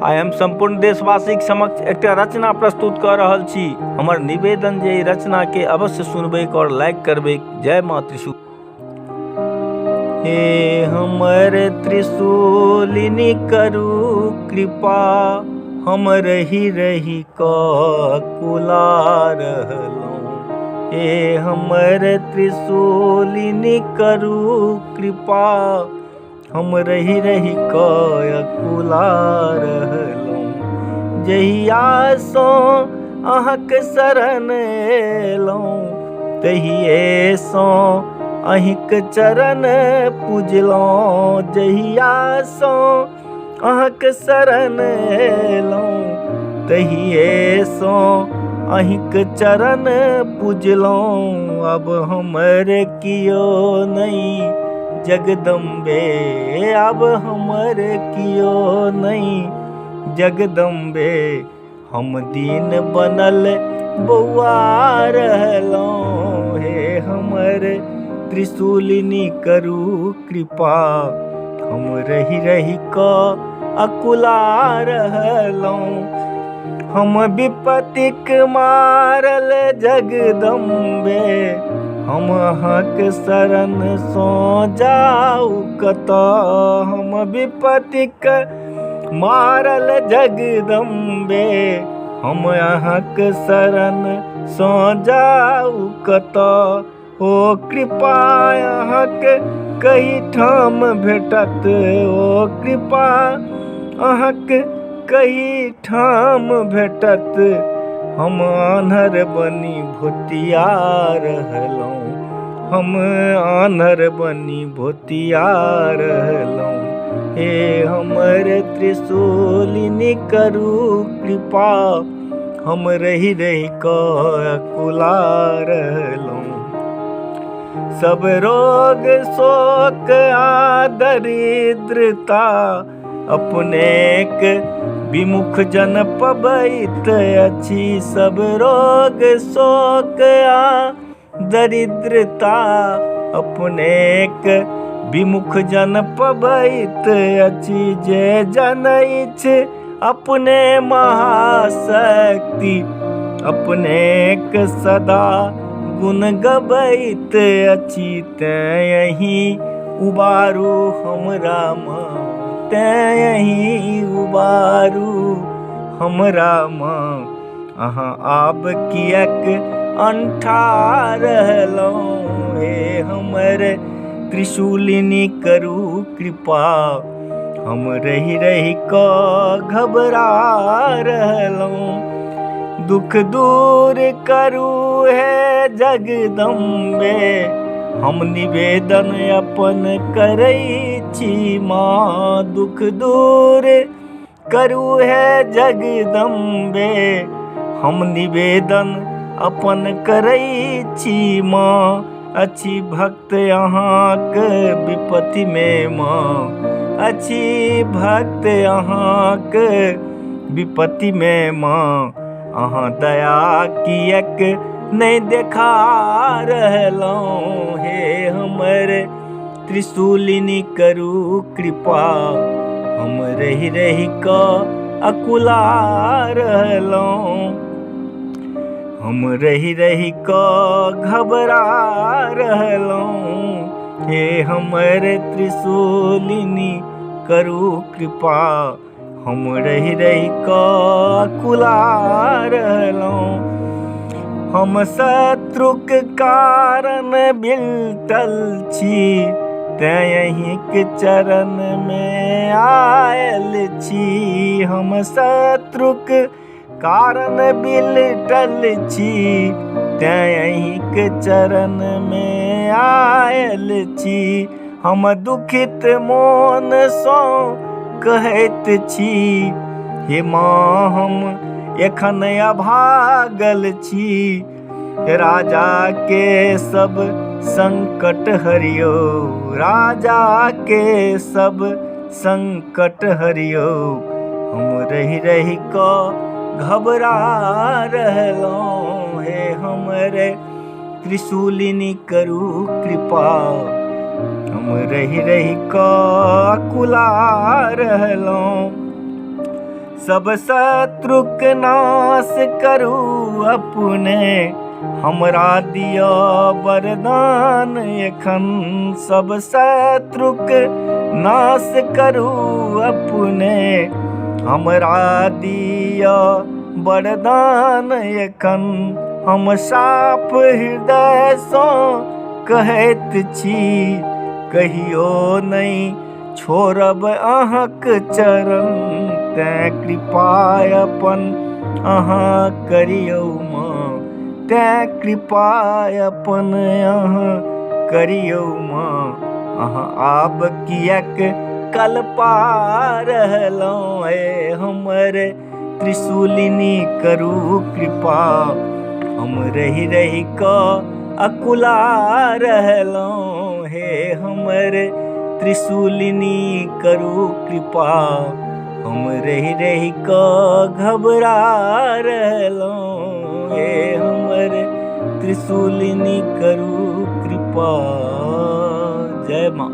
आइ हम संपूर्ण देशवासी के समक्ष एक रचना प्रस्तुत कर रहल छी। हमर निवेदन जे रचना के अवश्य सुनबे और लाइक करबे। जय माँ त्रिशूल। हे हमर त्रिशूलिनी करू कृपा, हम रही रही कुला रहलौं। हे हमर त्रिशूलिनी करू कृपा, हम रही रही कुला रहलौं। जहिया सो अहाँक शरण एलौं, तहिए सो अहिंक चरण पूजलौं। जहिया सो अहाँक शरण एलौं, तहिए सो अहिंक चरण पूजलौं। अब हमर कियो नहीं जगदम्बे, अब हमर कियो नहीं जगदम्बे। हम दीन बनल बौआ रहलौं। हे हमर त्रिशूलिनी करू कृपा, हम रही रही अकुला रहलौं। हम विपत्तिक मारल जगदम्बे, हम अहाँक शरण सो जाऊ कतऽ। हम विपत्तिक मारल जगदम्बे, हम अहाँक शरण सो जाऊ कतऽ। ओ कृपा अहाँक कही ठाम भेटत, ओ कृपा अहाँक कही ठाम भेटत। हम आन्हर बनी भोतिया रहलौं, हम आन्हर बनी भोतिया रहलौं। हे हमर त्रिशूलिनी करू कृपा, हम रही रही कुला रहलौं। सब रोग शोक आ दरिद्रता अपनेक विमुख जन पबैत अछि। सब रोग शोक आ दरिद्रता अपनेक विमुख जन पबैत अछि। जे जन इछ अपने महाशक्ति, अपनेक सदा गुण गबैत अछि। तैं उबारू हमरा माँ, तैं उबारू हमरा माँ। अहाँ आब किएक अंठा रहलौं। हे हमर त्रिशूलिनी करू कृपा, हम रही रही घबरा रहलौं। दुख दूर करू हे जगदम्बे, हम निवेदन अपन करै छी माँ। दुख दूर करू हे जगदम्बे, हम निवेदन अपन करै छी माँ। अछि भक्त अहाँक विपत्ति में माँ, अछि भक्त अहाँक विपत्ति में माँ। अहाँ दया किएक नहीं देखा रहलौं। हे हमर त्रिशूलिनी करू कृपा, हम रही रही अकुला रहलौं। हम रही रही घबरा रहलौं। हे हमर त्रिशूलिनी करू कृपा, हम रही रही अकुला रहलौं। हम शत्रुक कारण बिलटल छी, तैं अहिंक चरण में आयल छी। हम शत्रुक कारण बिलटल छी, तैं अहिंक चरण में आयल छी। हम दुखित मोन सँ कहैत छी, हे माँ हम एखन अभागल छी। राजा के सब संकट हरियो, राजा के सब संकट हरियो। हम रही रही घबरा रहलौं। हे हमर त्रिशूलिनी करू कृपा, हम रही रही कुला रहलौं। सब शत्रुक नाश करू अपने, हमरा दिया वरदान एखन। सब शत्रुक नाश करू अपने, हमरा दिया वरदान एखन। हम साफ हृदय सँ कहैत छी, कहियो नहीं छोड़ब अहाँक चरण। तैं कृपा अपन अहाँ करियौ माँ, तैं कृपा अपन अहाँ करियौ माँ। अहाँ आब किएक कल्पा रहलहुँ, हे हमर त्रिशूलिनी करू कृपा। हम रहि रहि कऽ अकुला रहलहुँ, हे हमर त्रिशूलिनी करू कृपा। हम रहि रहि कऽ घबरा रहलहुँ, हे हमर त्रिशूलिनी करू कृपा। जय माँ।